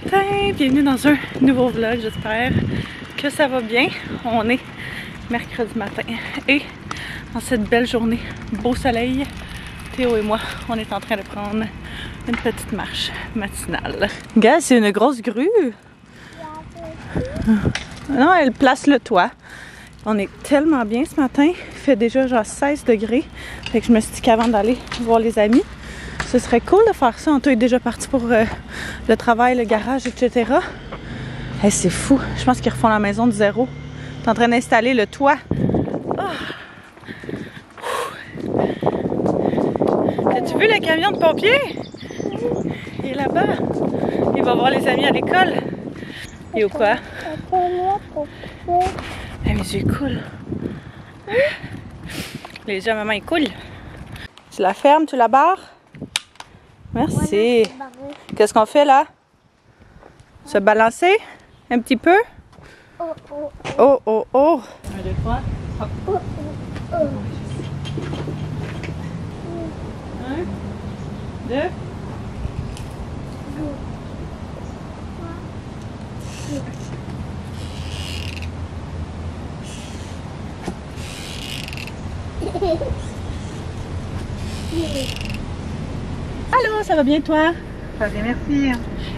matin, bienvenue dans un nouveau vlog, j'espère que ça va bien. On est mercredi matin et en cette belle journée, beau soleil, Théo et moi, on est en train de prendre une petite marche matinale. Gars, c'est une grosse grue! Non, elle place le toit. On est tellement bien ce matin, il fait déjà genre 16 degrés, fait que je me suis dit qu'avant d'aller voir les amis, ce serait cool de faire ça. Anto est déjà parti pour le travail, le garage, etc. Hey, c'est fou. Je pense qu'ils refont la maison de zéro. T'es en train d'installer le toit. Oh. As-tu vu le camion de pompiers? Il est là-bas. Il va voir les amis à l'école. Et ou quoi? Ah, mes yeux coulent. Les yeux à maman, ils coulent. Tu la fermes, tu la barres? Merci. Qu'est-ce qu'on fait là? Se balancer un petit peu? Oh, oh, oh. 1, 2, 3. Hop. 1, 2. Allô, ça va bien toi? Ça va bien, merci.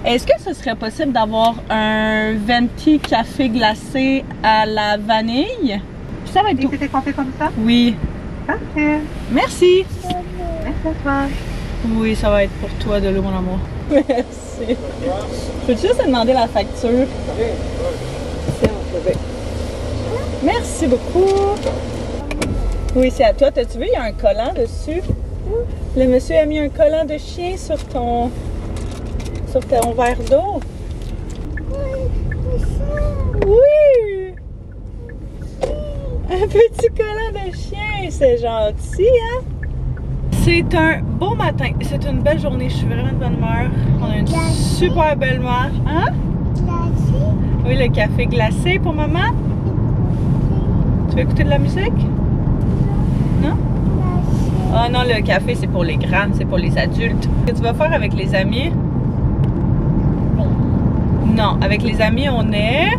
Est-ce que ce serait possible d'avoir un venti café glacé à la vanille? Puis ça va être tout. C'était qu'on fait comme ça? Oui. Parfait. Merci. Merci à toi. Oui, ça va être pour toi de l'eau, mon amour. Merci. Peux-tu juste te demander la facture? Merci beaucoup. Oui, c'est à toi. T'as-tu vu, il y a un collant dessus? Le monsieur a mis un collant de chien sur ton verre d'eau. Oui! Un petit collant de chien, c'est gentil, hein? C'est un beau matin, c'est une belle journée, je suis vraiment de bonne humeur. On a une super belle marche. Hein? Oui, le café glacé pour maman. Tu veux écouter de la musique? Non? Ah non, le café c'est pour les grands, c'est pour les adultes. Qu'est-ce que tu vas faire avec les amis? Non, avec les amis on est...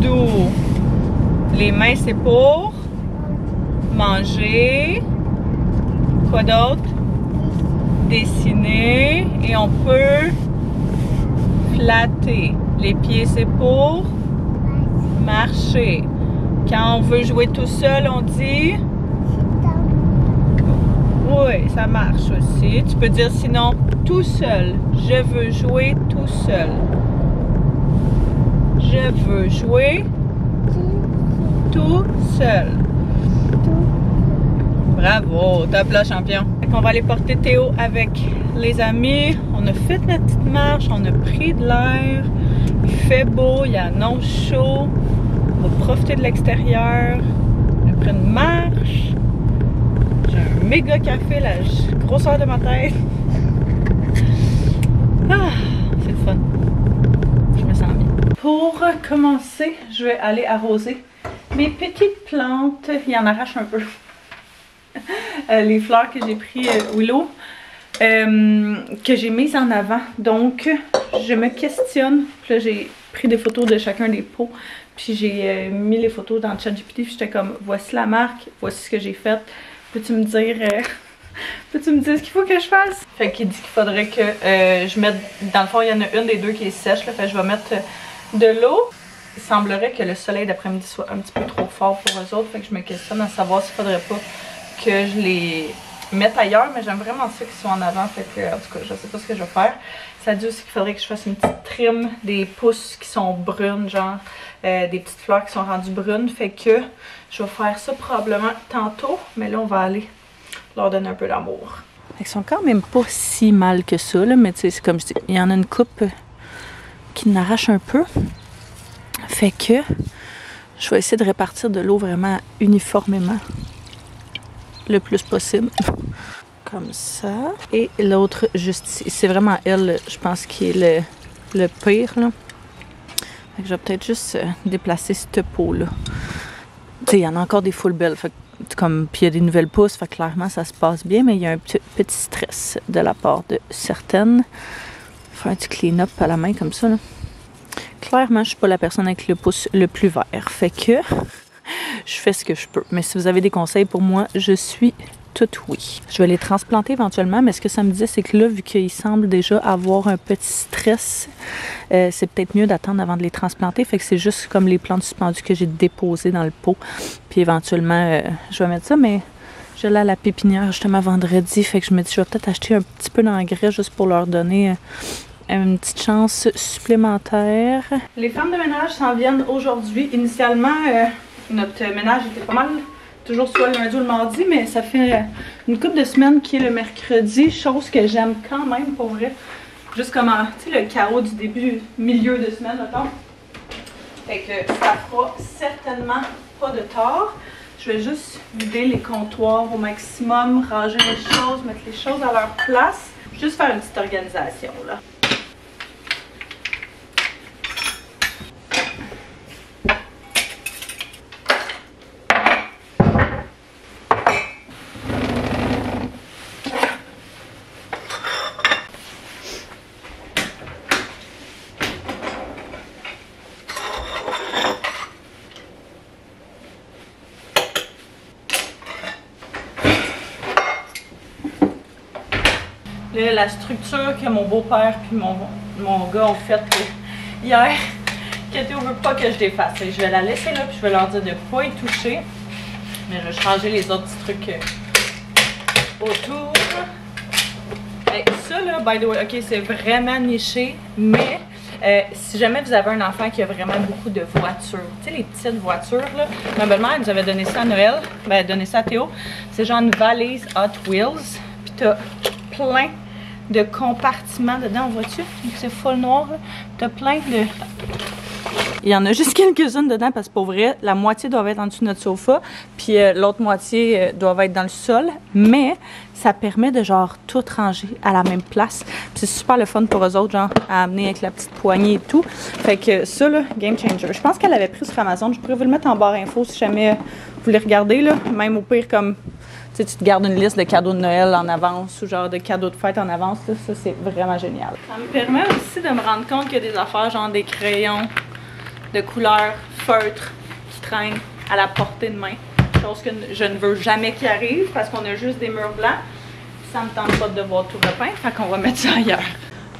Dos. Les mains c'est pour... manger. Quoi d'autre? Dessiner. Et on peut... flatter. Les pieds c'est pour... marcher. Quand on veut jouer tout seul, on dit... Oui, ça marche aussi. Tu peux dire sinon tout seul. Je veux jouer tout seul. Je veux jouer tout seul. Bravo, top là, champion. On va aller porter Théo avec les amis. On a fait notre petite marche, on a pris de l'air. Il fait beau, il y a non chaud. On va profiter de l'extérieur. On a pris une marche. J'ai un méga café, la grosseur de ma tête. Ah, c'est le fun. Je me sens bien. Pour commencer, je vais aller arroser mes petites plantes. Il en arrache un peu. Les fleurs que j'ai pris Willow, que j'ai mises en avant. Donc, je me questionne. Puis là, j'ai pris des photos de chacun des pots. Puis j'ai mis les photos dans ChatGPT. Puis j'étais comme, voici la marque, voici ce que j'ai fait. Peux-tu me dire ce qu'il faut que je fasse? Fait qu'il dit qu'il faudrait que je mette, dans le fond il y en a une des deux qui est sèche, là, fait que je vais mettre de l'eau. Il semblerait que le soleil d'après-midi soit un petit peu trop fort pour eux autres, fait que je me questionne à savoir s'il faudrait pas que je les mette ailleurs, mais j'aime vraiment ça qu'ils soient en avant, fait que en tout cas je sais pas ce que je vais faire. Ça dit aussi qu'il faudrait que je fasse une petite trim des pousses qui sont brunes, genre des petites fleurs qui sont rendues brunes, fait que je vais faire ça probablement tantôt, mais là on va aller leur donner un peu d'amour. Ils sont quand même pas si mal que ça, là, mais tu sais, c'est comme je dis, il y en a une coupe qui n'arrache un peu, fait que je vais essayer de répartir de l'eau vraiment uniformément le plus possible. Comme ça. Et l'autre juste ici. C'est vraiment elle, je pense, qui est le pire, là. Fait que je vais peut-être juste déplacer cette peau-là. Tu sais, il y en a encore des full belles. Fait que comme, puis il y a des nouvelles pousses, fait que clairement ça se passe bien, mais il y a un petit stress de la part de certaines. Faire un petit clean-up à la main comme ça, là. Clairement, je suis pas la personne avec le pouce le plus vert, fait que je fais ce que je peux. Mais si vous avez des conseils pour moi, je suis tout oui. Je vais les transplanter éventuellement, mais ce que ça me disait, c'est que là, vu qu'ils semblent déjà avoir un petit stress, c'est peut-être mieux d'attendre avant de les transplanter. Fait que c'est juste comme les plantes suspendues que j'ai déposées dans le pot. Puis éventuellement, je vais mettre ça, mais je l'ai à la pépinière justement vendredi. Fait que je me dis, je vais peut-être acheter un petit peu d'engrais juste pour leur donner une petite chance supplémentaire. Les femmes de ménage s'en viennent aujourd'hui. Initialement, notre ménage était pas mal toujours soit le lundi ou le mardi, mais ça fait une couple de semaines qui est le mercredi, chose que j'aime quand même pour vrai. Juste comme, tu sais, le chaos du début, milieu de semaine, mettons. Fait que ça fera certainement pas de tort. Je vais juste vider les comptoirs au maximum, ranger les choses, mettre les choses à leur place. Juste faire une petite organisation, là. Là, la structure que mon beau-père puis mon gars ont faite hier, que Théo veut pas que je défasse. Je vais la laisser là puis je vais leur dire de ne pas y toucher. Mais je vais changer les autres petits trucs autour. Et ça là, by the way, ok, c'est vraiment niché, mais si jamais vous avez un enfant qui a vraiment beaucoup de voitures, tu sais les petites voitures là, ma belle-mère nous avait donné ça à Noël, ben elle a donné ça à Théo, c'est genre une valise Hot Wheels, puis t'as plein de compartiments dedans, vois-tu? C'est full noir, là. T'as plein de... Il y en a juste quelques-unes dedans parce que pour vrai, la moitié doit être en dessous de notre sofa, puis l'autre moitié doit être dans le sol, mais ça permet de genre tout ranger à la même place. C'est super le fun pour eux autres, genre à amener avec la petite poignée et tout. Fait que ça là, game changer. Je pense qu'elle avait pris sur Amazon, je pourrais vous le mettre en barre info si jamais vous voulez regarder là, même au pire comme... Tu sais, tu te gardes une liste de cadeaux de Noël en avance ou genre de cadeaux de fête en avance, là, ça c'est vraiment génial. Ça me permet aussi de me rendre compte qu'il y a des affaires genre des crayons de couleur feutre qui traînent à la portée de main. Chose que je ne veux jamais qu'il arrive parce qu'on a juste des murs blancs. Ça me tente pas de devoir tout repeindre, fait qu'on va mettre ça ailleurs.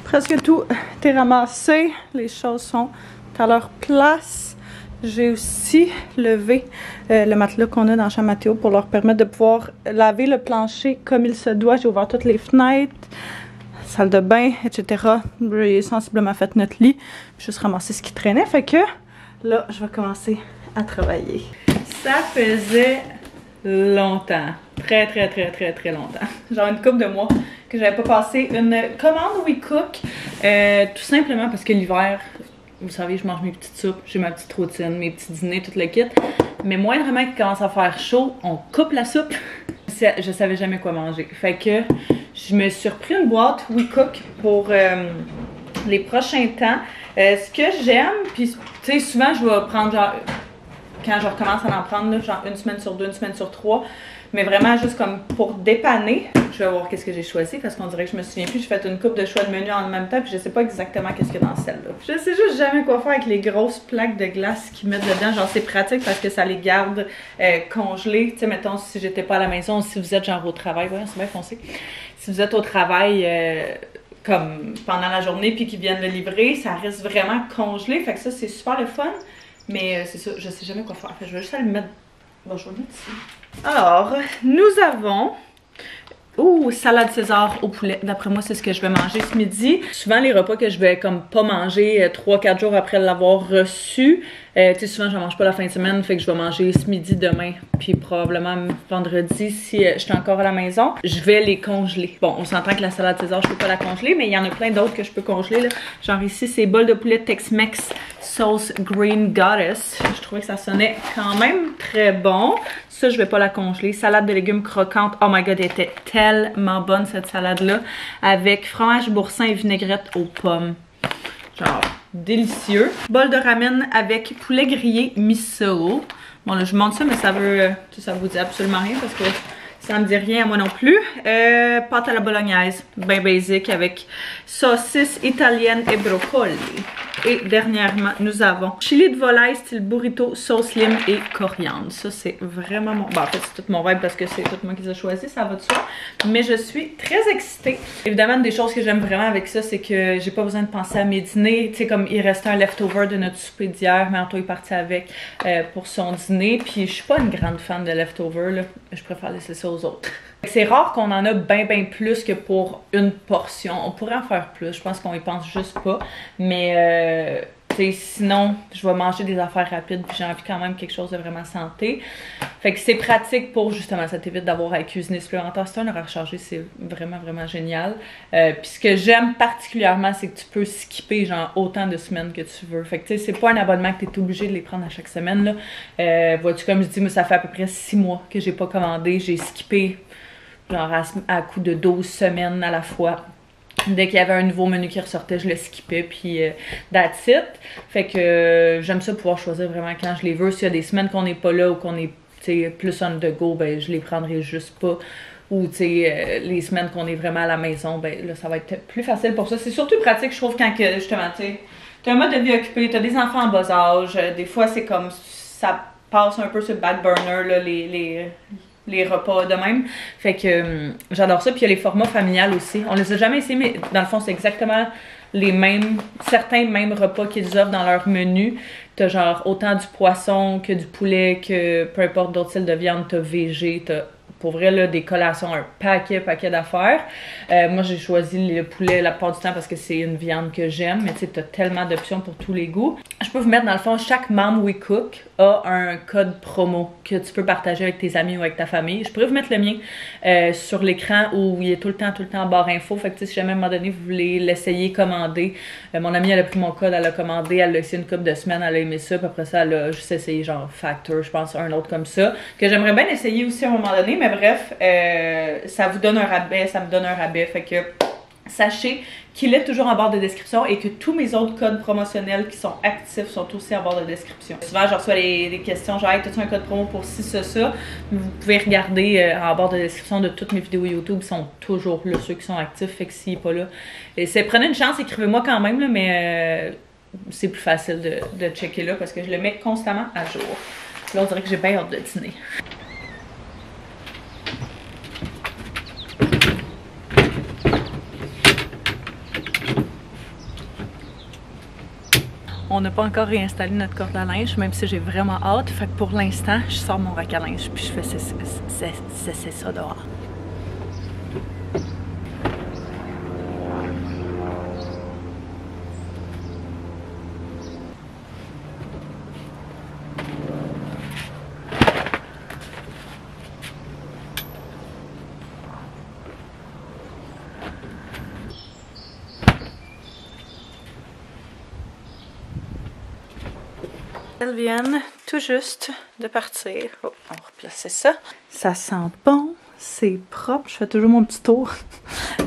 Presque tout est ramassé, les choses sont à leur place. J'ai aussi levé le matelas qu'on a dans la chambre à Théo pour leur permettre de pouvoir laver le plancher comme il se doit. J'ai ouvert toutes les fenêtres, salle de bain, etc. J'ai sensiblement fait notre lit, juste ramasser ce qui traînait. Fait que là, je vais commencer à travailler. Ça faisait longtemps, très longtemps, genre une couple de mois que j'avais pas passé une commande WeCook, tout simplement parce que l'hiver... Vous savez, je mange mes petites soupes, j'ai ma petite routine, mes petits dîners, tout le kit. Mais moindrement qu'il commence à faire chaud, on coupe la soupe. Je savais jamais quoi manger. Fait que je me suis repris une boîte WeCook pour les prochains temps. Ce que j'aime, puis tu sais, souvent je vais prendre genre, quand je recommence à en prendre, là, genre une semaine sur 2, une semaine sur 3. Mais vraiment juste comme pour dépanner, je vais voir qu'est-ce que j'ai choisi parce qu'on dirait que je me souviens plus. J'ai fait une coupe de choix de menu en même temps puis je sais pas exactement qu'est-ce qu'il y a dans celle-là. Je sais juste jamais quoi faire avec les grosses plaques de glace qu'ils mettent dedans. Genre c'est pratique parce que ça les garde congelées. Tu sais, mettons si j'étais pas à la maison, si vous êtes genre au travail, voyons c'est bien foncé. Si vous êtes au travail comme pendant la journée puis qu'ils viennent le livrer, ça reste vraiment congelé. Fait que ça c'est super le fun. Mais c'est ça, je sais jamais quoi faire. Fait que je vais juste aller le mettre. Bon, je vais le mettre ici. Alors, nous avons... Ouh, salade César au poulet. D'après moi, c'est ce que je vais manger ce midi. Souvent, les repas que je vais comme pas manger 3-4 jours après l'avoir reçu, tu sais, souvent, je mange pas la fin de semaine, fait que je vais manger ce midi, demain, puis probablement vendredi si je suis encore à la maison. Je vais les congeler. Bon, on s'entend que la salade César, je peux pas la congeler, mais il y en a plein d'autres que je peux congeler, là. Genre ici, c'est bol de poulet Tex-Mex sauce Green Goddess. Je trouvais que ça sonnait quand même très bon. Ça, je vais pas la congeler. Salade de légumes croquante. Oh my god, elle était tellement bonne cette salade-là. Avec fromage boursin et vinaigrette aux pommes. Genre, délicieux. Bol de ramen avec poulet grillé miso. Bon là je montre ça mais ça vous dit absolument rien parce que ça me dit rien à moi non plus. Pâte à la bolognaise, bien basique avec saucisse italienne et brocoli. Et dernièrement, nous avons chili de volaille style burrito, sauce lime et coriandre. Ça, c'est vraiment mon... Bon, en fait, c'est tout mon vibe parce que c'est tout moi qui les ai choisi, ça va de soi. Mais je suis très excitée. Évidemment, une des choses que j'aime vraiment avec ça, c'est que j'ai pas besoin de penser à mes dîners. Tu sais, comme il restait un leftover de notre souper d'hier, mais Anto est parti avec pour son dîner. Puis je suis pas une grande fan de leftover, là. Je préfère laisser ça aux autres. C'est rare qu'on en a bien plus que pour une portion. On pourrait en faire plus, je pense qu'on y pense juste pas. Mais sinon, je vais manger des affaires rapides puis j'ai envie quand même de quelque chose de vraiment santé. Fait que c'est pratique pour justement, ça t'évite d'avoir à cuisiner supplémentaire. C'est un horaire chargé, c'est vraiment génial. Puis ce que j'aime particulièrement, c'est que tu peux skipper genre autant de semaines que tu veux. Fait que tu sais, c'est pas un abonnement que t'es obligé de les prendre à chaque semaine là. Vois-tu, comme je dis, moi ça fait à peu près 6 mois que j'ai pas commandé. J'ai skippé genre à coup de 12 semaines à la fois. Dès qu'il y avait un nouveau menu qui ressortait, je le skippais, puis that's it. Fait que j'aime ça pouvoir choisir vraiment quand je les veux. S'il y a des semaines qu'on n'est pas là ou qu'on est plus on the go, ben je les prendrai juste pas. Ou les semaines qu'on est vraiment à la maison, ben là ça va être plus facile pour ça. C'est surtout pratique, je trouve, quand que, justement, t'as un mode de vie occupé, t'as des enfants en bas âge, des fois c'est comme ça passe un peu sur le back burner, là, les repas de même. Fait que j'adore ça. Puis il y a les formats familiales aussi. On les a jamais essayés, mais dans le fond, c'est exactement les mêmes, certains mêmes repas qu'ils offrent dans leur menu. T'as genre autant du poisson que du poulet, que peu importe d'autres styles de viande, t'as végé, t'as pour vrai là, des collations, un paquet d'affaires. Moi j'ai choisi le poulet la plupart du temps parce que c'est une viande que j'aime, mais tu sais, t'as tellement d'options pour tous les goûts. Je peux vous mettre dans le fond, chaque Mom We Cook a un code promo que tu peux partager avec tes amis ou avec ta famille. Je pourrais vous mettre le mien sur l'écran où il est tout le temps en barre info. Fait que si jamais à un moment donné vous voulez l'essayer, commander. Mon amie elle a pris mon code, elle l'a commandé, elle l'a essayé une couple de semaines, elle a aimé ça, puis après ça elle a juste essayé genre Factor, je pense un autre comme ça, que j'aimerais bien essayer aussi à un moment donné, mais bref, ça vous donne un rabais, ça me donne un rabais, fait que sachez qu'il est toujours en barre de description et que tous mes autres codes promotionnels qui sont actifs sont aussi en barre de description. Souvent, je reçois des questions genre hey, « T'as-tu un code promo pour ci, ça? » Vous pouvez regarder en barre de description de toutes mes vidéos YouTube, ils sont toujours là, ceux qui sont actifs, fait que s'il n'est pas là. Prenez une chance, écrivez-moi quand même, là, mais c'est plus facile de checker là parce que je le mets constamment à jour. Là, on dirait que j'ai bien hâte de dîner. On n'a pas encore réinstallé notre corde à linge, même si j'ai vraiment hâte. Fait que pour l'instant, je sors mon rack à linge puis je fais c'est ça dehors. Elles viennent tout juste de partir. Oh, on va replacer ça. Ça sent bon, c'est propre. Je fais toujours mon petit tour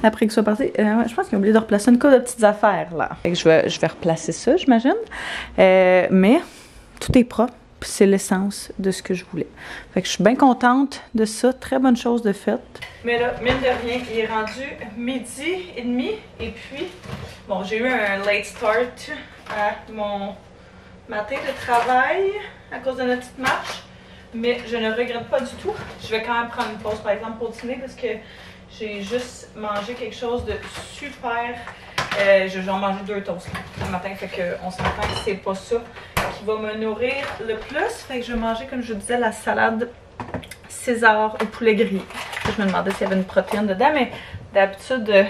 après que ce soit parti. Je pense qu'ils ont oublié de replacer une couple de petites affaires là. Fait que je vais replacer ça, j'imagine. Mais tout est propre. C'est l'essence de ce que je voulais. Fait que je suis bien contente de ça. Très bonne chose de faite. Mais là, mine de rien, il est rendu 12h30. Et puis, bon, j'ai eu un late start à mon matin de travail à cause de notre petite marche, mais je ne regrette pas du tout. Je vais quand même prendre une pause par exemple pour dîner parce que j'ai juste mangé quelque chose de super. Je vais en manger 2 toasts le matin, fait qu'on s'entend que c'est pas ça qui va me nourrir le plus. Fait que je vais manger, comme je vous disais, la salade César au poulet grillé. Je me demandais s'il y avait une protéine dedans, mais d'habitude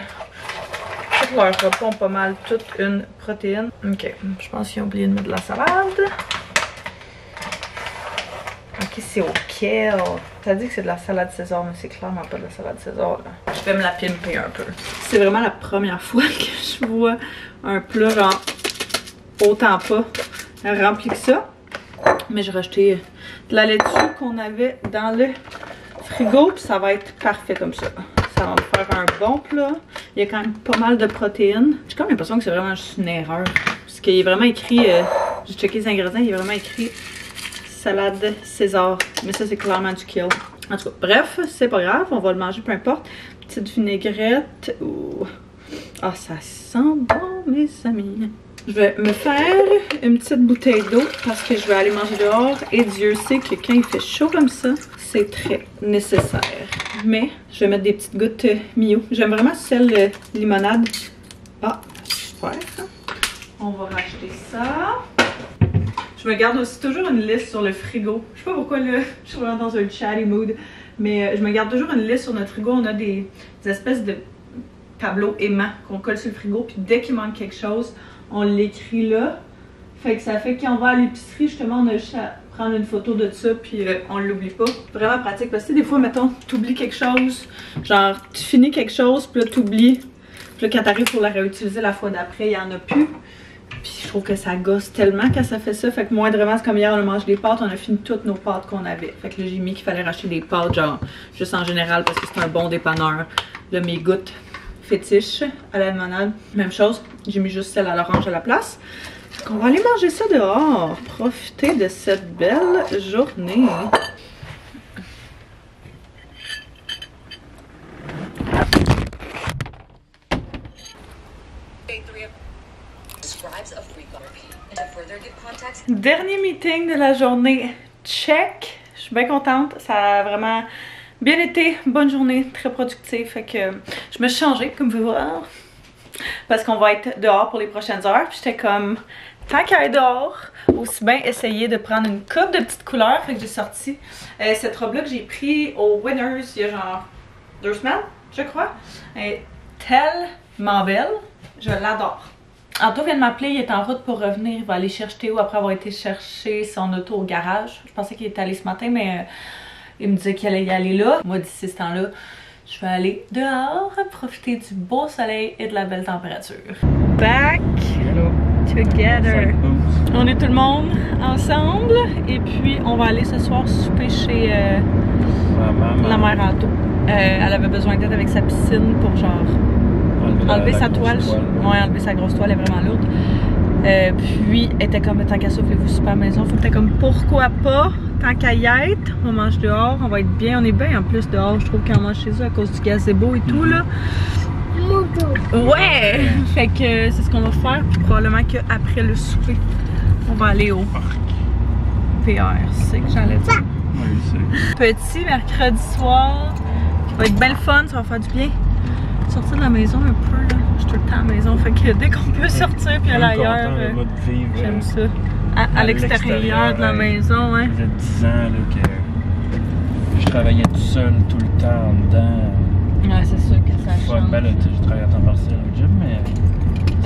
tous leurs repas ont pas mal toute une protéine. Ok, je pense qu'ils ont oublié de mettre de la salade. Ok, c'est au kale. Ça dit que c'est de la salade César, mais c'est clairement pas de la salade César là. Je vais me la pimper un peu. C'est vraiment la première fois que je vois un plat genre autant pas rempli que ça. Mais j'ai rajouté de la laitue qu'on avait dans le frigo, puis ça va être parfait comme ça. Ça va me faire un bon plat. Il y a quand même pas mal de protéines. J'ai comme l'impression que c'est vraiment juste une erreur. Parce qu'il est vraiment écrit, j'ai checké les ingrédients, il est vraiment écrit salade César. Mais ça, c'est clairement du kill. En tout cas, bref, c'est pas grave. On va le manger, peu importe. Petite vinaigrette. Ouh. Ah, ça sent bon, mes amis. Je vais me faire une petite bouteille d'eau parce que je vais aller manger dehors. Et Dieu sait que quand il fait chaud comme ça, c'est très nécessaire. Mais je vais mettre des petites gouttes Mio. J'aime vraiment celle limonade. Ah, super. On va racheter ça. Je me garde aussi toujours une liste sur le frigo. Je sais pas pourquoi là, je suis vraiment dans un chatty mood. Mais je me garde toujours une liste sur notre frigo. On a des espèces de tableaux aimants qu'on colle sur le frigo. Puis dès qu'il manque quelque chose, on l'écrit là. Fait que ça fait qu'on va à l'épicerie, justement, on a juste à prendre une photo de ça, puis on l'oublie pas. Vraiment pratique, parce que des fois, mettons, t'oublies quelque chose, genre, tu finis quelque chose, puis là, t'oublies. Puis là, quand t'arrives pour la réutiliser la fois d'après, il y en a plus. Puis je trouve que ça gosse tellement quand ça fait ça. Fait que moindrement, c'est comme hier, on a mangé des pâtes, on a fini toutes nos pâtes qu'on avait. Fait que là, j'ai mis qu'il fallait racheter des pâtes, genre, juste en général, parce que c'est un bon dépanneur. Là, mes gouttes fétiches à la limonade, même chose. J'ai mis juste celle à l'orange à la place. On va aller manger ça dehors. Profiter de cette belle journée. Dernier meeting de la journée. Check. Je suis bien contente. Ça a vraiment bien été. Bonne journée. Très productive. Fait que je me suis changée, comme vous pouvez voir. Parce qu'on va être dehors pour les prochaines heures. Puis j'étais comme, tant qu'à être dehors, aussi bien essayer de prendre une coupe de petites couleurs. Fait que j'ai sorti cette robe-là que j'ai pris au Winners il y a genre 2 semaines, je crois. Elle est tellement belle. Je l'adore. Anto vient de m'appeler, il est en route pour revenir. Il va aller chercher Théo après avoir été chercher son auto au garage. Je pensais qu'il était allé ce matin, mais il me disait qu'il allait y aller là. Moi, d'ici ce temps-là, je vais aller dehors, profiter du beau soleil et de la belle température. Back together. On est tout le monde ensemble et puis on va aller ce soir souper chez la mère Anto. Elle avait besoin d'aide avec sa piscine pour genre enlever sa toile. Ouais, enlever sa grosse toile, elle est vraiment lourde. Puis elle était comme, tant qu'à ça, voulez-vous souper à la maison? Fait que t'es comme, pourquoi pas? Tant qu'à y être, on mange dehors, on va être bien. On est bien en plus dehors, je trouve, quand on mange chez eux à cause du gazebo et tout là. Ouais! Fait que c'est ce qu'on va faire. Puis probablement qu'après le souper, on va aller au PR. C'est que j'allais dire. Petit mercredi soir, qui va être belle fun, ça va faire du bien. Sortir de la maison un peu là. Je suis tout le temps à la maison. Fait que dès qu'on peut sortir puis aller ailleurs, j'aime ça. À l'extérieur de la maison, hein. Ça faisait 10 ans là, que je travaillais tout seul tout le temps en dedans. Ouais, c'est sûr que ça change. Ben là, je travaillais à temps partiel au gym, mais...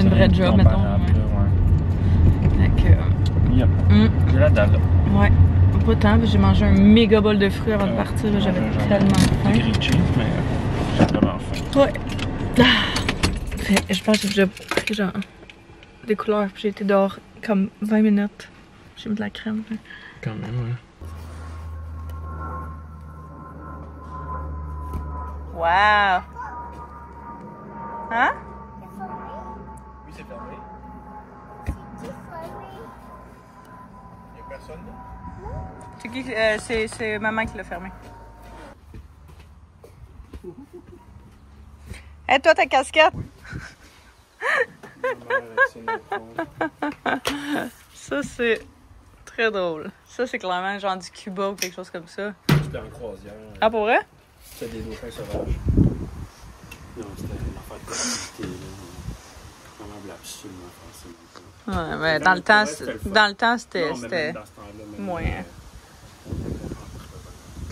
Une vraie job, mettons. Ouais. Fait que... Yep. J'ai la dalle. Ouais. Pas tant, j'ai mangé un méga bol de fruits avant de partir. J'avais tellement faim. Grilled cheese, mais j'ai vraiment faim. Ouais. Fait, je pense que j'ai déjà pris genre des couleurs, puis j'ai été dehors comme 20 minutes. J'ai mis de la crème. Hein. Quand même, ouais. Wow! Hein? Oui, c'est fermé. Il n'y a personne là? C'est qui? C'est maman qui l'a fermé. Hé, toi, ta casquette? Oui. Ça, c'est très drôle. Ça, c'est clairement genre du Cuba ou quelque chose comme ça. C'était en croisière. Ah, pour vrai? C'était des dauphins sauvages. Non, c'était une affaire de collectivité, là. Vraiment absolument forcément. Ouais, mais dans le temps, c'était... Non, mais même dans ce temps-là, même... moins.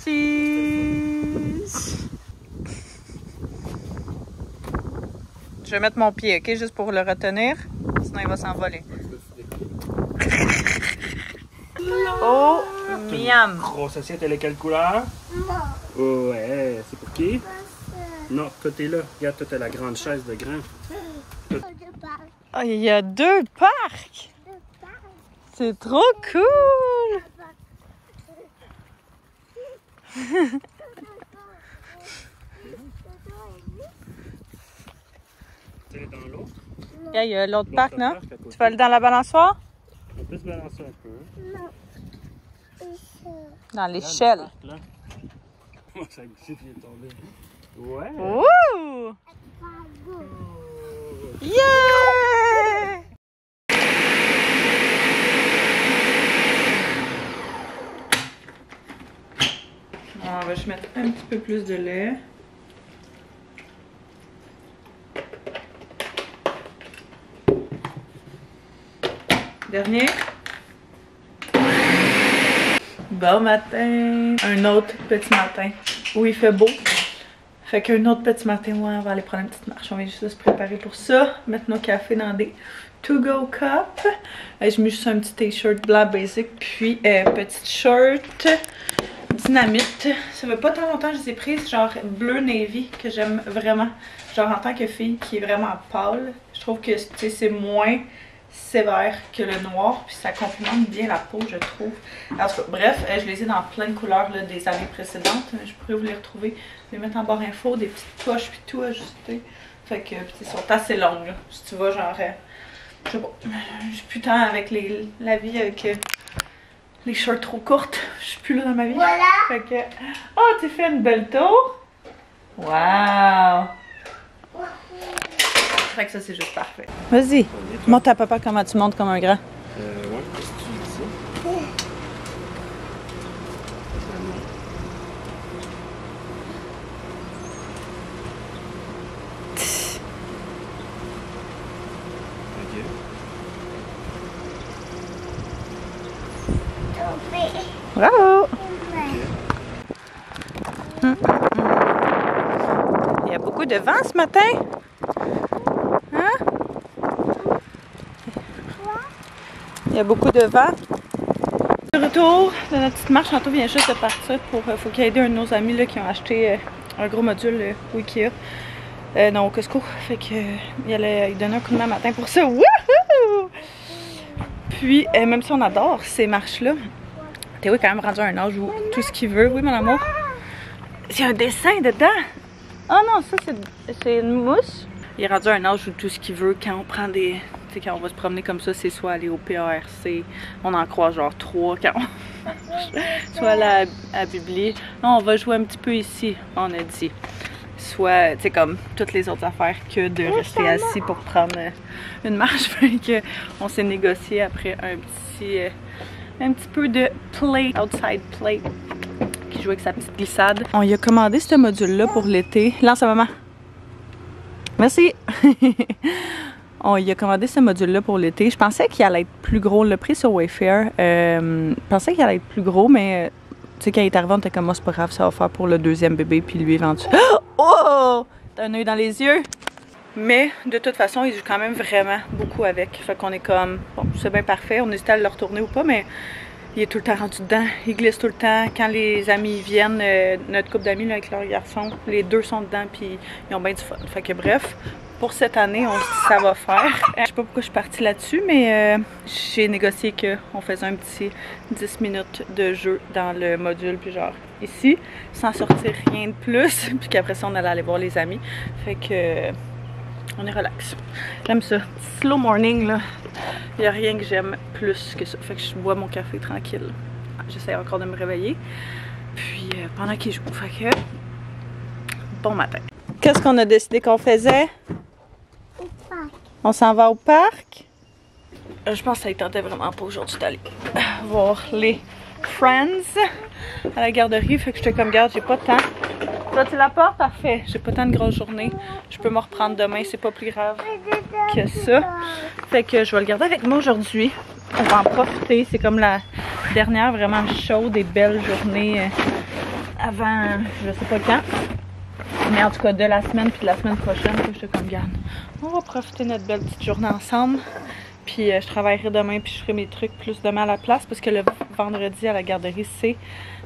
Cheese! Je vais mettre mon pied, ok? Juste pour le retenir. Sinon, il va s'envoler. Oh, miam! Grosse assiette, elle est quelle couleur? Oh, ouais, c'est pour qui? Non, toi t'es là. Regarde, toi t'as la grande chaise de grand. Oh, il y a 2 parcs! C'est trop cool! Tu es dans l'autre? Il y a l'autre parc, non? Tu vas aller dans la balançoire? On peut se balancer un peu. Dans l'échelle. Moi, ça glisse, il est tombé. Ouais. Wouh! Yeah! On va juste mettre un petit peu plus de lait. Dernier. Bon matin. Un autre petit matin où il fait beau. Fait qu'un autre petit matin, ouais, on va aller prendre une petite marche. On vient juste de se préparer pour ça. Mettre nos cafés dans des to-go cups. Je mets juste un petit t-shirt blanc basic. Puis, petite short dynamite. Ça fait pas tant longtemps que je les ai prises. Genre bleu navy que j'aime vraiment. Genre en tant que fille qui est vraiment pâle. Je trouve que c'est moins sévère que le noir, puis ça complimente bien la peau, je trouve. En tout cas, bref, je les ai dans plein de couleurs là, des années précédentes. Je pourrais vous les retrouver, les mettre en barre info, des petites poches, puis tout ajusté. Fait que, puis ils sont assez longues, là. Si tu vois, genre, je sais pas, j'ai plus de temps avec la vie avec les shorts trop courtes. Je suis plus là dans ma vie. Voilà! Fait que, oh, tu fais une belle tour! Wow! Fait que ça, c'est juste parfait. Vas-y, montre à papa comment tu montes comme un grand. Ouais, qu'est-ce que tu dis ça? Bravo! Il y a beaucoup de vent ce matin. Hein? Il y a beaucoup de vent. De retour de notre petite marche, Anto vient juste de partir pour... faut qu'il aide un de nos amis là, qui ont acheté un gros module au Ikea. Non, au Costco. Fait que il allait donner un coup de main matin pour ça. Wouhou! Puis, même si on adore ces marches-là, Théo est quand même rendu à un âge où tout ce qu'il veut. Oui, mon amour? Il y a un dessin dedans! Oh non, ça c'est une mousse. Il est rendu à un âge où tout ce qu'il veut, quand on prend des... Tu sais, quand on va se promener comme ça, c'est soit aller au PARC, on en croise genre 3, quand on... soit aller à Bibli. Non, on va jouer un petit peu ici, on a dit. Soit, tu sais, comme toutes les autres affaires que de rester assis pour prendre une marche. Fait on s'est négocié après un petit peu de play, outside play, qui jouait avec sa petite glissade. On y a commandé ce module-là pour l'été. Lance à maman. Merci! On y a commandé ce module-là pour l'été. Je pensais qu'il allait être plus gros. Le prix sur Wayfair, je pensais qu'il allait être plus gros, mais tu sais, quand il est arrivé, on était comme moi, c'est pas grave, ça va faire pour le deuxième bébé, puis lui éventuellement. Oh! T'as un œil dans les yeux! Mais de toute façon, il joue quand même vraiment beaucoup avec. Fait qu'on est comme, bon, c'est bien parfait. On hésitait à le retourner ou pas, mais il est tout le temps rendu dedans. Il glisse tout le temps. Quand les amis viennent, notre couple d'amis avec leur garçon, les deux sont dedans, puis ils ont bien du fun. Fait que bref, pour cette année, on se dit ça va faire. Je sais pas pourquoi je suis partie là-dessus, mais j'ai négocié qu'on faisait un petit 10 minutes de jeu dans le module, puis genre ici, sans sortir rien de plus, puis qu'après ça, on allait aller voir les amis. Fait que on est relax. J'aime ça. Slow morning, là. Il n'y a rien que j'aime plus que ça. Fait que je bois mon café tranquille. J'essaie encore de me réveiller. Puis pendant qu'il joue. Fait que bon matin. Qu'est-ce qu'on a décidé qu'on faisait? Au parc. On s'en va au parc? Je pense que ça ne tentait vraiment pas aujourd'hui d'aller voir les Friends à la garderie. Fait que j'étais comme, garde, j'ai pas de temps. Toi, tu la portes? Parfait. J'ai pas tant de grosses journées. Je peux me reprendre demain, c'est pas plus grave que ça. Fait que je vais le garder avec moi aujourd'hui. On va en profiter. C'est comme la dernière vraiment chaude et belle journée avant, je sais pas quand. Mais en tout cas, de la semaine puis de la semaine prochaine, je te comme garde. On va profiter de notre belle petite journée ensemble. Puis je travaillerai demain puis je ferai mes trucs plus demain à la place parce que le vendredi à la garderie, c'est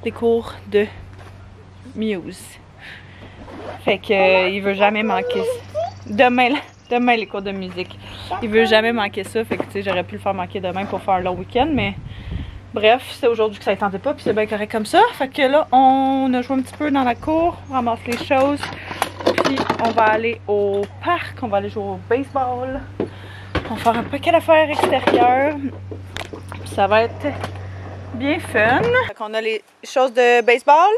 les cours de Muse. Fait que il veut jamais manquer ça. Demain les cours de musique. Il veut jamais manquer ça. Fait que tu sais, j'aurais pu le faire manquer demain pour faire un long week-end, mais bref, c'est aujourd'hui que ça ne tentait pas, puis c'est bien correct comme ça. Fait que là, on a joué un petit peu dans la cour, on ramasse les choses, puis on va aller au parc, on va aller jouer au baseball. On va faire un paquet d'affaires extérieures. Puis ça va être bien fun. Donc on a les choses de baseball.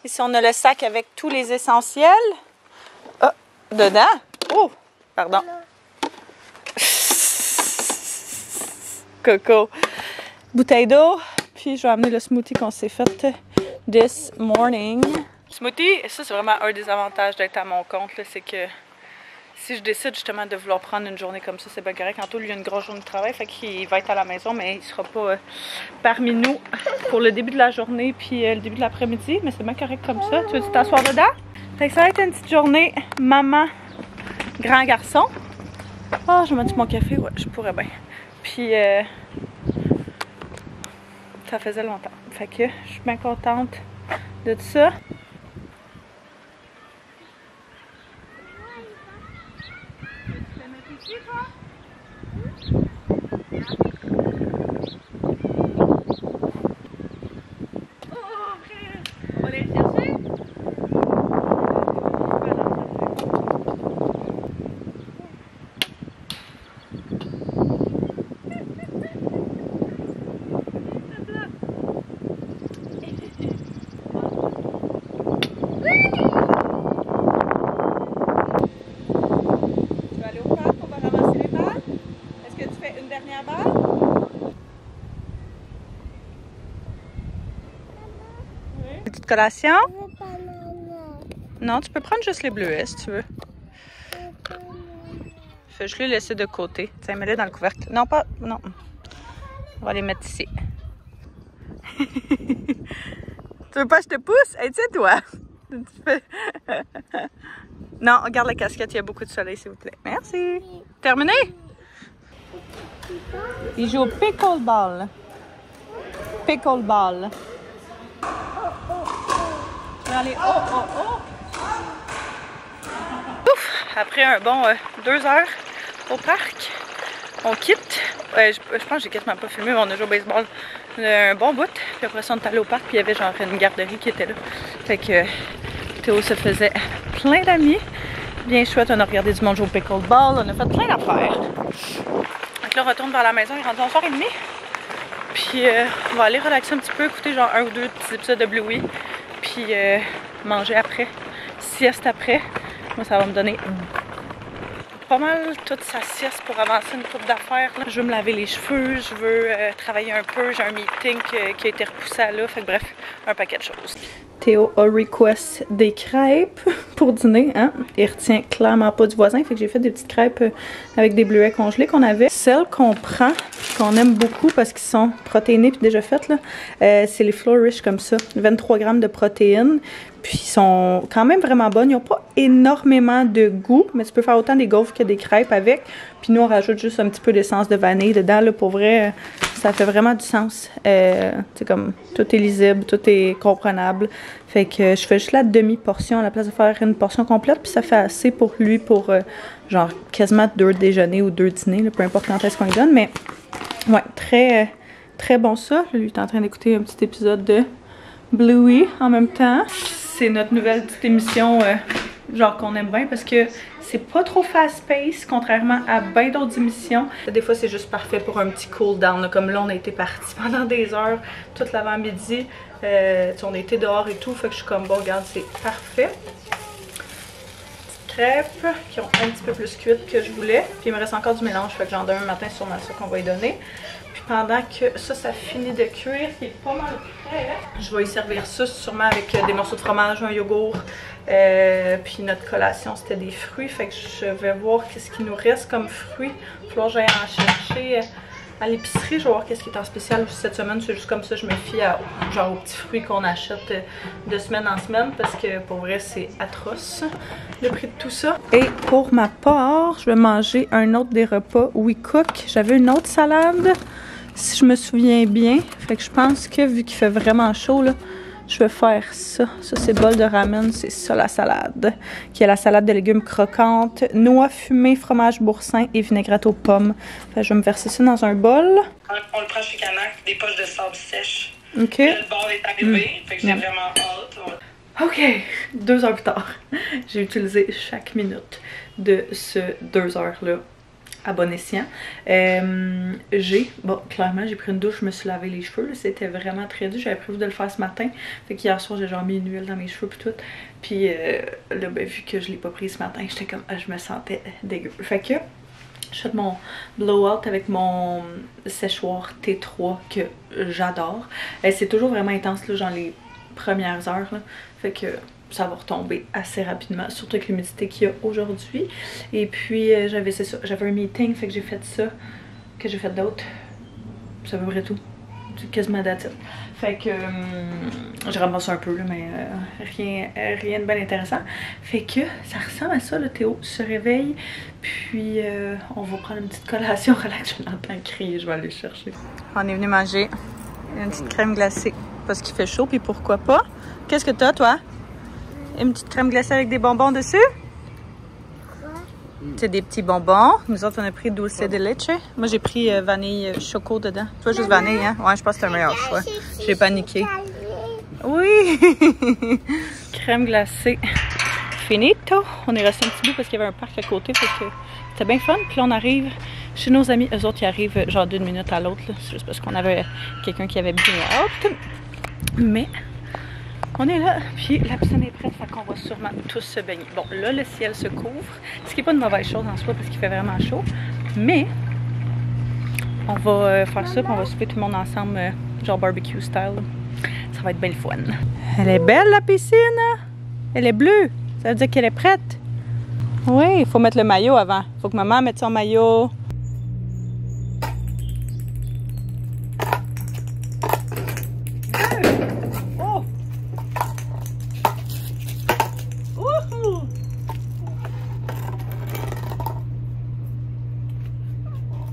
Ici, on a le sac avec tous les essentiels. Ah, dedans. Oh, pardon. Coco. Bouteille d'eau. Puis, je vais amener le smoothie qu'on s'est fait this morning. Smoothie, ça, c'est vraiment un des avantages d'être à mon compte. C'est que si je décide justement de vouloir prendre une journée comme ça, c'est bien correct. Anto, lui, il a une grosse journée de travail, fait qu'il va être à la maison, mais il sera pas parmi nous pour le début de la journée puis le début de l'après-midi. Mais c'est bien correct comme ça. Tu veux t'asseoir dedans? Fait que ça va être une petite journée maman, grand garçon. Ah, je vais mettre mon café, ouais, je pourrais bien. Puis, ça faisait longtemps. Fait que je suis bien contente de tout ça. Petite collation? Non, tu peux prendre juste les bleuets si tu veux. Fais juste les laisser de côté. Tiens, mets-les dans le couvercle. Non, pas. Non. On va les mettre ici. Tu veux pas que je te pousse? Hey, tiens, toi. Non, regarde la casquette, il y a beaucoup de soleil, s'il vous plaît. Merci. Terminé? Il joue au pickleball. Pickleball. Allez, oh, oh, oh. Ouf, après un bon 2 heures au parc, on quitte. Je pense que j'ai quasiment pas filmé, mais on a joué au baseball un bon bout. Puis après ça, on est allé au parc, puis il y avait genre une garderie qui était là. Fait que Théo se faisait plein d'amis. Bien chouette, on a regardé du monde jouer au pickleball, on a fait plein d'affaires. Donc là, on retourne vers la maison, il est rendu 11h30. Puis on va aller relaxer un petit peu, écouter genre 1 ou 2 petits épisodes de Bluey. Puis manger après, sieste après. Moi, ça va me donner pas mal toute sa sieste pour avancer une couple d'affaires. Je veux me laver les cheveux, je veux travailler un peu. J'ai un meeting qui a été repoussé à là. Fait que bref, un paquet de choses. Théo a request des crêpes pour dîner, hein? Il retient clairement pas du voisin, fait que j'ai fait des petites crêpes avec des bleuets congelés qu'on avait. Celles qu'on prend, qu'on aime beaucoup parce qu'ils sont protéinés puis déjà faites, là, c'est les Flourish comme ça, 23 grammes de protéines. Puis ils sont quand même vraiment bonnes. Ils n'ont pas énormément de goût, mais tu peux faire autant des gaufres que des crêpes avec. Puis nous, on rajoute juste un petit peu d'essence de vanille dedans. Là, pour vrai, ça fait vraiment du sens. C'est comme, tout est lisible, tout est comprenable. Fait que je fais juste la demi-portion à la place de faire une portion complète. Puis ça fait assez pour lui pour genre quasiment 2 déjeuners ou 2 dîners, là, peu importe quand est-ce qu'on lui donne. Mais ouais, très, très bon ça. Lui est en train d'écouter un petit épisode de Bluey en même temps. C'est notre nouvelle petite émission genre qu'on aime bien parce que c'est pas trop fast-paced contrairement à bien d'autres émissions. Des fois c'est juste parfait pour un petit cool-down là. Comme là on a été partis pendant des heures toute l'avant-midi. On a été dehors et tout, fait que je suis comme bon regarde c'est parfait. Petites crêpes qui ont un petit peu plus cuites que je voulais. Puis il me reste encore du mélange, fait que genre demain matin c'est sûrement ça qu'on va y donner. Puis pendant que ça finit de cuire, qui est pas mal prêt, je vais y servir ça sûrement avec des morceaux de fromage, un yogourt. Puis notre collation c'était des fruits, fait que je vais voir qu'est-ce qui nous reste comme fruits. Il va falloir que j'aille en chercher à l'épicerie, je vais voir qu'est-ce qui est en spécial cette semaine. C'est juste comme ça, je me fie genre aux petits fruits qu'on achète de semaine en semaine parce que pour vrai c'est atroce le prix de tout ça. Et pour ma part, je vais manger un autre des repas We Cook. J'avais une autre salade si je me souviens bien, fait que je pense que vu qu'il fait vraiment chaud là, je vais faire ça. Ça, c'est bol de ramen. C'est ça, la salade. Qui est la salade de légumes croquantes, noix fumées, fromage boursin et vinaigrette aux pommes. Fait que je vais me verser ça dans un bol. On le prend chez Canac, des poches de sable sèche. OK. Le bord est arrivé, fait que j'ai vraiment hâte. OK. 2 heures plus tard. J'ai utilisé chaque minute de ce 2 heures-là à bon escient. Bon, clairement, j'ai pris une douche, je me suis lavé les cheveux. C'était vraiment très dur. J'avais prévu de le faire ce matin. Fait qu'hier soir, j'ai genre mis une huile dans mes cheveux puis tout. Puis là, ben, vu que je l'ai pas pris ce matin, j'étais comme, je me sentais dégueu. Fait que je fais mon blowout avec mon séchoir T3 que j'adore. C'est toujours vraiment intense, là, genre les premières heures. Là. Fait que ça va retomber assez rapidement, surtout avec l'humidité qu'il y a aujourd'hui. Et puis j'avais un meeting, fait que j'ai fait ça, que j'ai fait d'autres. C'est à peu près tout. Quasiment that's it. Fait que je ramasse un peu là, mais rien de bien intéressant. Fait que ça ressemble à ça, le Théo se réveille. Puis on va prendre une petite collation relax. Je l'entends crier, je vais aller le chercher. On est venu manger une petite crème glacée parce qu'il fait chaud, puis pourquoi pas. Qu'est-ce que t'as, toi? Une petite crème glacée avec des bonbons dessus? C'est des petits bonbons. Nous autres, on a pris dulce de leche. Moi, j'ai pris vanille choco dedans. Toi, juste vanille, hein? Ouais, je pense que c'est le meilleur choix. J'ai paniqué. Oui! Crème glacée. Finito. On est resté un petit bout parce qu'il y avait un parc à côté. Fait que c'était bien fun. Puis là, on arrive chez nos amis. Eux autres, ils arrivent genre d'une minute à l'autre. C'est juste parce qu'on avait quelqu'un qui avait bien hâte. Mais on est là, puis la piscine est prête, fait qu'on va sûrement tous se baigner. Bon, là, le ciel se couvre, ce qui n'est pas une mauvaise chose en soi parce qu'il fait vraiment chaud. Mais on va faire ça, puis on va souper tout le monde ensemble, genre barbecue style. Ça va être bien le fun. Elle est belle, la piscine! Elle est bleue! Ça veut dire qu'elle est prête? Oui, il faut mettre le maillot avant. Il faut que maman mette son maillot.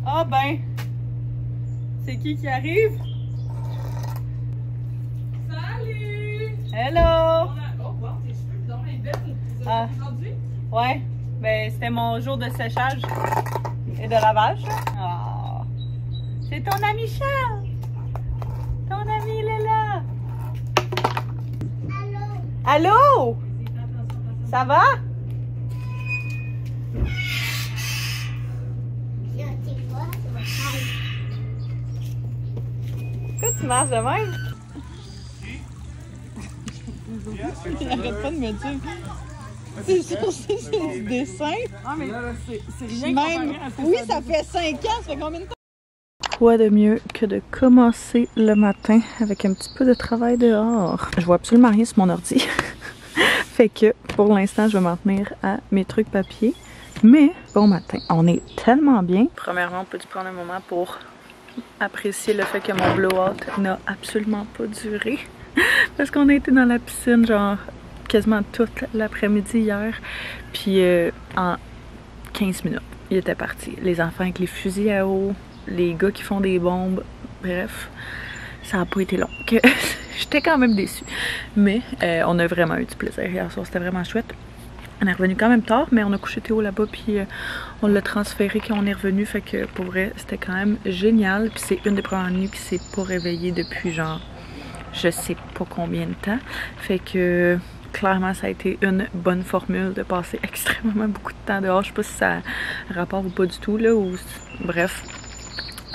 Ah ben, c'est qui arrive? Salut! Hello! Oh wow, tes cheveux, ils sont bien belles. Vous Ah. avez aujourd'hui? Ouais, ben c'était mon jour de séchage et de lavage. Ah, c'est ton ami Charles! Ton ami, il est là! Allô? Allô? Ça va? Pourquoi tu marches de même? Il arrête pas de me dire. C'est du dessin. Ah, mais c'est rien Même. comparé à ce que Oui, ça fait 5 ans. Ça fait combien de temps? Quoi de mieux que de commencer le matin avec un petit peu de travail dehors? Je vois absolument rien sur mon ordi. Fait que pour l'instant, je vais m'en tenir à mes trucs papier. Mais bon matin, on est tellement bien. Premièrement, on peut prendre un moment pour apprécier le fait que mon blowout n'a absolument pas duré. Parce qu'on a été dans la piscine genre quasiment toute l'après-midi hier. Puis en 15 minutes, il était parti. Les enfants avec les fusils à eau, les gars qui font des bombes, bref, ça n'a pas été long. J'étais quand même déçue. Mais on a vraiment eu du plaisir hier soir, c'était vraiment chouette. On est revenu quand même tard, mais on a couché Théo là-bas, puis on l'a transféré quand on est revenu. Fait que pour vrai, c'était quand même génial. Puis c'est une des premières nuits qui s'est pas réveillée depuis genre, je sais pas combien de temps. Fait que clairement, ça a été une bonne formule de passer extrêmement beaucoup de temps dehors. Je sais pas si ça rapporte ou pas du tout, là, ou bref.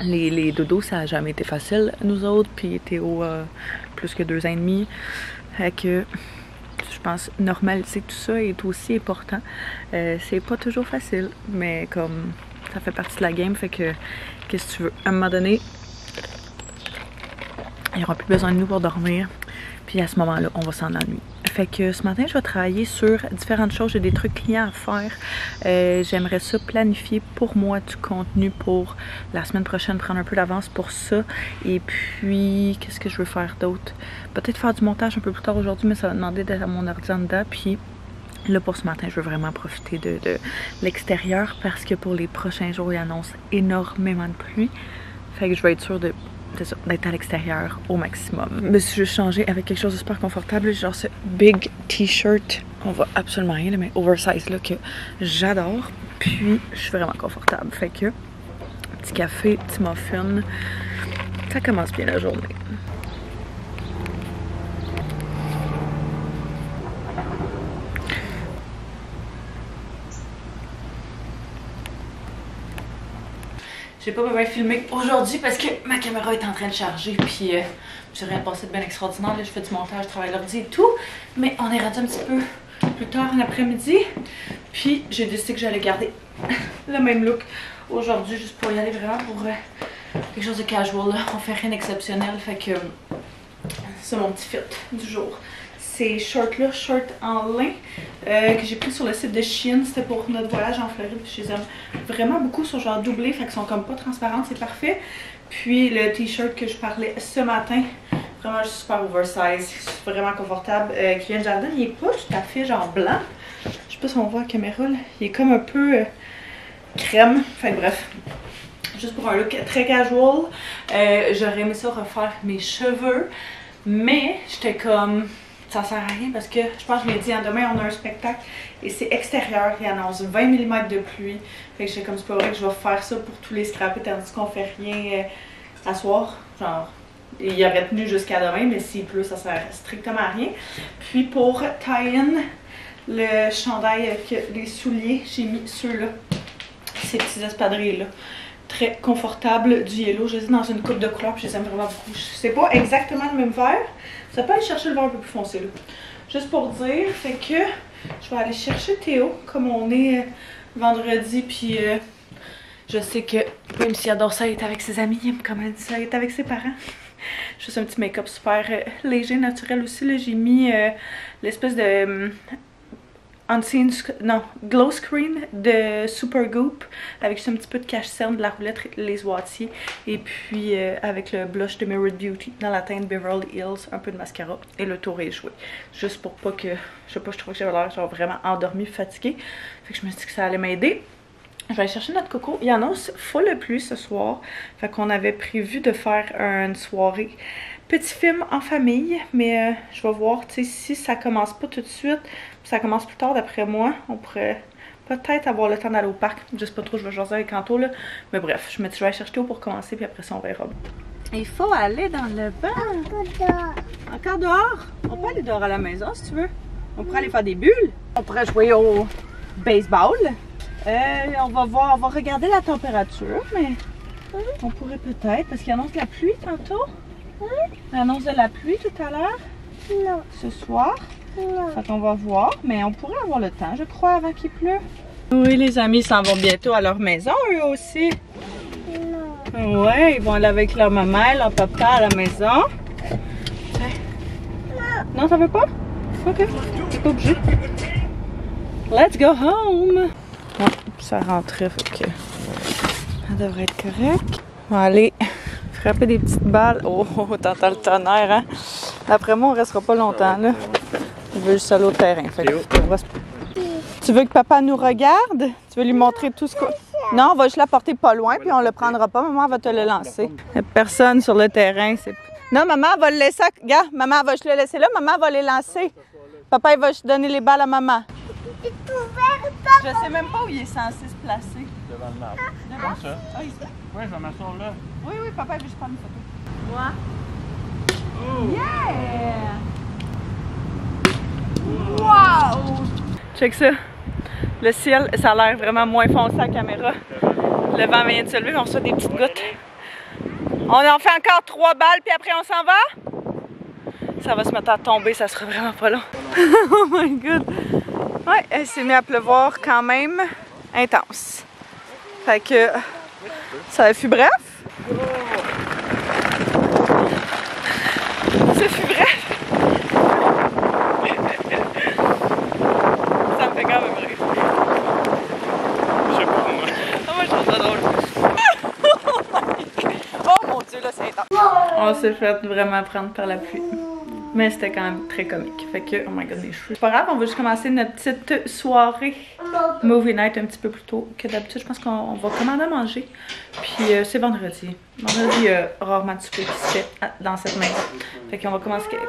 Les dodos, ça a jamais été facile, nous autres. Puis Théo a plus que 2 ans et demi. Fait que je pense normaliser tout ça est aussi important. C'est pas toujours facile, mais comme ça fait partie de la game, fait que qu'est-ce que tu veux. À un moment donné, il n'y aura plus besoin de nous pour dormir. Puis à ce moment-là, on va s'en ennuyer. Fait que ce matin, je vais travailler sur différentes choses. J'ai des trucs clients à faire. J'aimerais ça planifier pour moi du contenu pour la semaine prochaine, prendre un peu d'avance pour ça. Et puis, qu'est-ce que je veux faire d'autre? Peut-être faire du montage un peu plus tard aujourd'hui, mais ça va demander d'être à mon ordi en dedans. Puis là, pour ce matin, je veux vraiment profiter de l'extérieur parce que pour les prochains jours, il annonce énormément de pluie. Fait que je vais être sûre d'être à l'extérieur au maximum. Je me suis juste changée avec quelque chose de super confortable, genre ce big t-shirt, on voit absolument rien, mais oversize là que j'adore. Puis je suis vraiment confortable. Fait que petit café, petit muffin, ça commence bien la journée. l'ai pas bien filmé aujourd'hui parce que ma caméra est en train de charger. Puis j'ai rien passé de bien extraordinaire. Là, je fais du montage, je travaille l'ordi et tout. Mais on est rendu un petit peu plus tard en après-midi. Puis j'ai décidé que j'allais garder le même look aujourd'hui juste pour y aller vraiment pour quelque chose de casual. Là. On fait rien d'exceptionnel. Fait que c'est mon petit fit du jour. Ces shorts-là, shorts en lin que j'ai pris sur le site de Shein. C'était pour notre voyage en Floride. Puis je les aime vraiment beaucoup. Ils sont genre doublés, fait qu'ils sont comme pas transparentes. C'est parfait. Puis le t-shirt que je parlais ce matin, vraiment juste super oversize. Vraiment confortable. Qui vient de Jardin. Il est pas tout à fait genre blanc. Je sais pas si on voit à la caméra. Là. Il est comme un peu crème. Fait que bref. Juste pour un look très casual. J'aurais aimé ça refaire mes cheveux. Mais j'étais comme... Ça sert à rien parce que je pense que je l'ai dit, hein, demain on a un spectacle et c'est extérieur, il annonce 20 mm de pluie. Fait que j'étais comme c'est pas vrai que je vais faire ça pour tous les scraper tandis qu'on fait rien à soir. Genre, il y aurait tenu jusqu'à demain, mais s'il pleut, ça sert strictement à rien. Puis pour tie-in, le chandail avec les souliers, j'ai mis ceux-là, ces petits espadrilles-là. Très confortable, du yellow. Je les ai dans une coupe de couleurs puis je les aime vraiment beaucoup. C'est pas exactement le même vert. Ça peut aller chercher le vert un peu plus foncé là. Juste pour dire, fait que je vais aller chercher Théo comme on est vendredi puis je sais que même s'il adore ça, il est avec ses amis, il aime comment ça, il est avec ses parents. Juste un petit make-up super léger, naturel aussi. J'ai mis l'espèce de glow screen de Supergoop avec juste un petit peu de cache-cerne, de la roulette, les oitiers et puis avec le blush de Mirrored Beauty dans la teinte Beverly Hills, un peu de mascara et le tour est joué. Juste pour pas que, je sais pas, je trouve que j'avais l'air genre vraiment endormie, fatiguée. Fait que je me suis dit que ça allait m'aider. Je vais aller chercher notre coco. Il annonce full pluie ce soir. Fait qu'on avait prévu de faire une soirée petit film en famille, mais je vais voir, tu sais, si ça commence pas tout de suite, ça commence plus tard d'après moi, on pourrait peut-être avoir le temps d'aller au parc. Je sais pas trop, je vais jaser avec Anto là, mais bref, je vais aller chercher Théo pour commencer, puis après ça on verra. Il faut aller dans le bain. Encore dehors. Encore dehors? On peut aller dehors à la maison si tu veux. On pourrait aller faire des bulles. On pourrait jouer au baseball. On va voir, on va regarder la température, mais on pourrait peut-être, parce qu'il annonce la pluie tantôt. Il annonce de la pluie tout à l'heure. Non. Ce soir. Non. Fait qu'on va voir, mais on pourrait avoir le temps, je crois, avant qu'il pleuve. Oui, les amis s'en vont bientôt à leur maison, eux aussi. Non. Ouais, ils vont aller avec leur maman et leur papa à la maison. Non, ça veut pas? Ok, c'est pas obligé. Let's go home! Ouais, ça rentrait, fait que ça devrait être correct. On va aller frapper des petites balles. Oh, t'entends le tonnerre, hein? Après moi, on restera pas longtemps, là. Il veut juste aller au terrain. Fait que tu veux que papa nous regarde? Tu veux lui montrer tout ce qu'on... Non, on va juste l'apporter pas loin, puis on le prendra pas. Maman va te le lancer. Il n'y a personne sur le terrain. Non, maman va le laisser. Regarde, maman va juste le laisser là. Maman va les lancer. Papa, il va juste donner les balles à maman. C'est ouvert, papa. Je sais même pas où il est censé se placer. Devant le marbre. Devant? Ça? Ah, ici? Oui, je vais m'asseoir là. Oui, oui, papa, il veut juste prendre une photo. Ouais. Yeah! Wow! Check ça. Le ciel, ça a l'air vraiment moins foncé à la caméra. Le vent vient de se lever, on reçoit des petites gouttes. On en fait encore 3 balles, puis après on s'en va? Ça va se mettre à tomber, ça sera vraiment pas long. Oh my god! Ouais, elle s'est mis à pleuvoir quand même intense. Fait que ça fut bref. Ça fut bref. Ça me fait quand même rire. Je sais pas moi. Ah, moi je trouve ça drôle. Oh mon dieu, là c'est intense. On s'est fait vraiment prendre par la pluie. Mais c'était quand même très comique. Fait que, oh my god, mes cheveux. C'est pas grave, on va juste commencer notre petite soirée movie night un petit peu plus tôt que d'habitude. Je pense qu'on va commander à manger. Puis c'est vendredi. Vendredi, il y a rarement de souper qui se fait dans cette maison. Fait qu'on va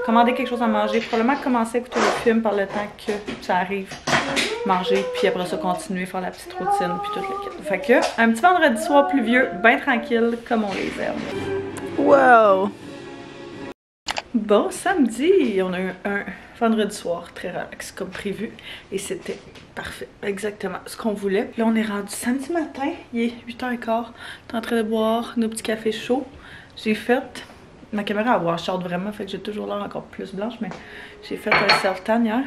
commander quelque chose à manger. Probablement commencer à écouter le film par le temps que ça arrive. Manger, puis après ça, continuer, faire la petite routine, puis tout le kit. Fait que, un petit vendredi soir pluvieux, bien tranquille, comme on les aime. Wow! Bon samedi, on a eu un vendredi soir, très relax comme prévu. Et c'était parfait, exactement ce qu'on voulait. Là, on est rendu samedi matin, il est 8h15. On est en train de boire nos petits cafés chauds. J'ai fait, ma caméra a short vraiment, fait que j'ai toujours l'air encore plus blanche, mais j'ai fait un self-tan hier.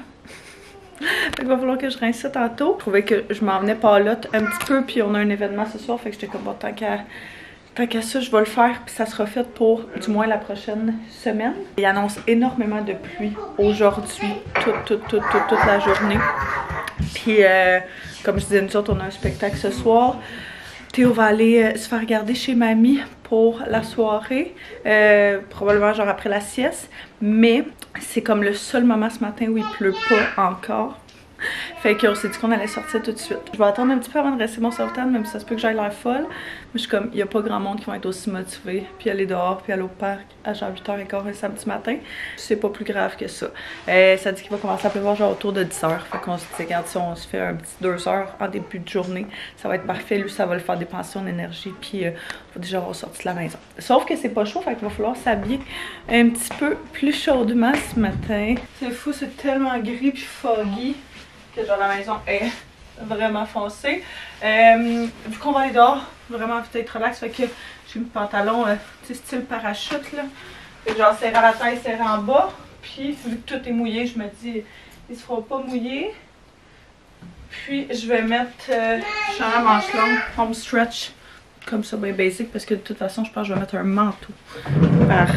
Fait qu'il va falloir que je rince ça tantôt. Je trouvais que je m'en venais pas là un petit peu, puis on a un événement ce soir, fait que j'étais comme bon, tant qu'à ça, je vais le faire, puis ça sera fait pour du moins la prochaine semaine. Il annonce énormément de pluie aujourd'hui, toute la journée. Puis, comme je disais, nous autres, on a un spectacle ce soir. Théo va aller se faire regarder chez mamie pour la soirée, probablement genre après la sieste, mais c'est comme le seul moment ce matin où il pleut pas encore. Fait qu'on s'est dit qu'on allait sortir tout de suite. Je vais attendre un petit peu avant de rester mon self-tan, même si ça se peut que j'aille l'air folle. Mais je suis comme, il n'y a pas grand monde qui va être aussi motivé, puis aller dehors, puis aller au parc à genre 8h15 un samedi matin. C'est pas plus grave que ça. Ça dit qu'il va commencer à pleuvoir genre autour de 10h. Fait qu'on se dit, regarde, si on se fait un petit 2 heures en début de journée, ça va être parfait. Lui, ça va le faire dépenser son énergie, puis on va déjà avoir sorti de la maison. Sauf que c'est pas chaud, fait qu'il va falloir s'habiller un petit peu plus chaudement ce matin. C'est fou, c'est tellement gris puis foggy que genre la maison est vraiment foncée. Vu qu'on va aller dehors, vraiment peut-être relax, fait que j'ai mis le pantalon style parachute là. Fait que genre serré à la taille, serré en bas. Puis vu que tout est mouillé, je me dis il se fera pas mouiller. Puis je vais mettre genre la manche longue, home stretch, comme ça, bien basic, parce que de toute façon je pense que je vais mettre un manteau par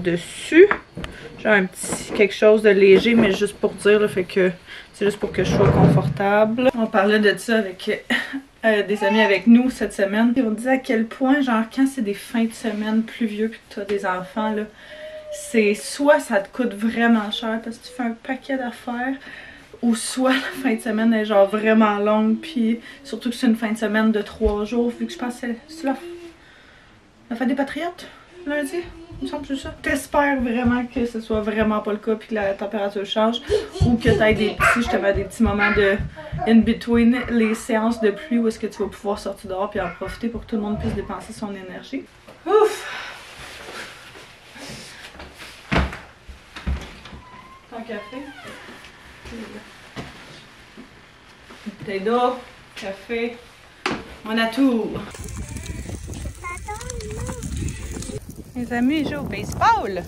dessus. Genre un petit quelque chose de léger, mais juste pour dire, là, fait que c'est juste pour que je sois confortable. On parlait de ça avec des amis avec nous cette semaine. Et on disait à quel point, genre, quand c'est des fins de semaine pluvieux puis que tu as des enfants, là, c'est soit ça te coûte vraiment cher parce que tu fais un paquet d'affaires, ou soit la fin de semaine est genre vraiment longue, puis surtout que c'est une fin de semaine de 3 jours, vu que je pense que c'est la fête des Patriotes, lundi. Il me semble que c'est ça. T'espères vraiment que ce soit vraiment pas le cas puis que la température change, ou que t'aies des petits moments de in-between les séances de pluie où est-ce que tu vas pouvoir sortir dehors puis en profiter pour que tout le monde puisse dépenser son énergie. Ouf! Ton café. Bouteille d'eau, café, on a tout. Les amis, ils jouent au baseball.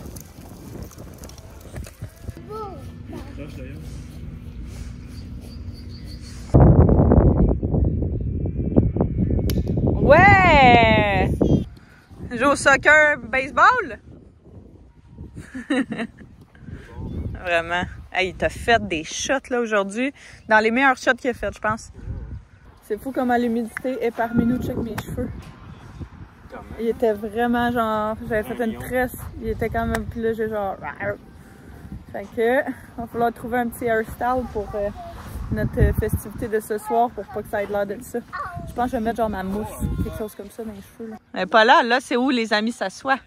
Ouais! Ils jouent au soccer, baseball? Vraiment. Hey, il t'a fait des shots là aujourd'hui. Dans les meilleurs shots qu'il a fait, je pense. C'est fou comment l'humidité est parmi nous. Check mes cheveux. Il était vraiment genre, j'avais fait une tresse, il était quand même plus là, j'ai genre... Fait que, il va falloir trouver un petit hairstyle pour notre festivité de ce soir pour pas que ça ait l'air de ça. Je pense que je vais mettre genre ma mousse, quelque chose comme ça dans les cheveux. Là. Mais pas là, là c'est où les amis s'assoient.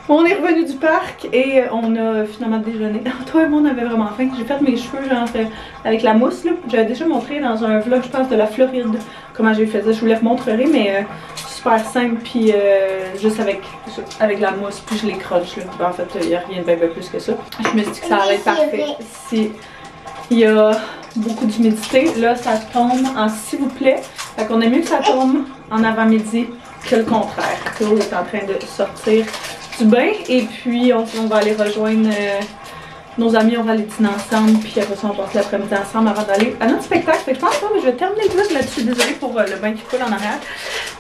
On est revenu du parc et on a finalement déjeuné. Toi et moi on avait vraiment faim. J'ai fait mes cheveux genre avec la mousse là. J'avais déjà montré dans un vlog je pense de la Floride comment j'ai fait ça. Je vous les remontrerai mais super simple puis juste avec la mousse puis je les croche là. En fait il n'y a rien de bien plus que ça. Je me suis dit que ça allait être parfait si il y a beaucoup d'humidité. Là ça tombe en s'il vous plaît. Fait qu'on est mieux que ça tombe en avant-midi que le contraire. Théo est en train de sortir du bain et puis on va aller rejoindre nos amis, on va aller dîner ensemble puis après ça on passe l'après-midi ensemble avant d'aller à notre spectacle. Fait que je pense que je vais terminer le vlog là-dessus, désolée pour le bain qui coule en arrière.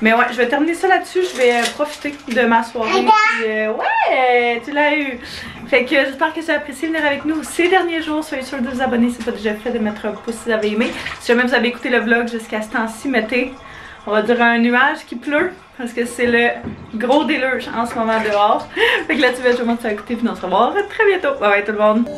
Mais ouais, je vais terminer ça là-dessus, je vais profiter de ma soirée. Puis, ouais, tu l'as eu! Fait que j'espère que tu as apprécié venir avec nous ces derniers jours. Soyez sûrs de vous abonner si ce n'est pas déjà fait, de mettre un pouce si vous avez aimé. Si jamais vous avez écouté le vlog jusqu'à ce temps-ci, mettez, on va dire un nuage qui pleut. Parce que c'est le gros déluge en ce moment dehors. Fait que là, tu vas, je vous montre ça à écouter. Puis on se revoit très bientôt. Bye bye tout le monde.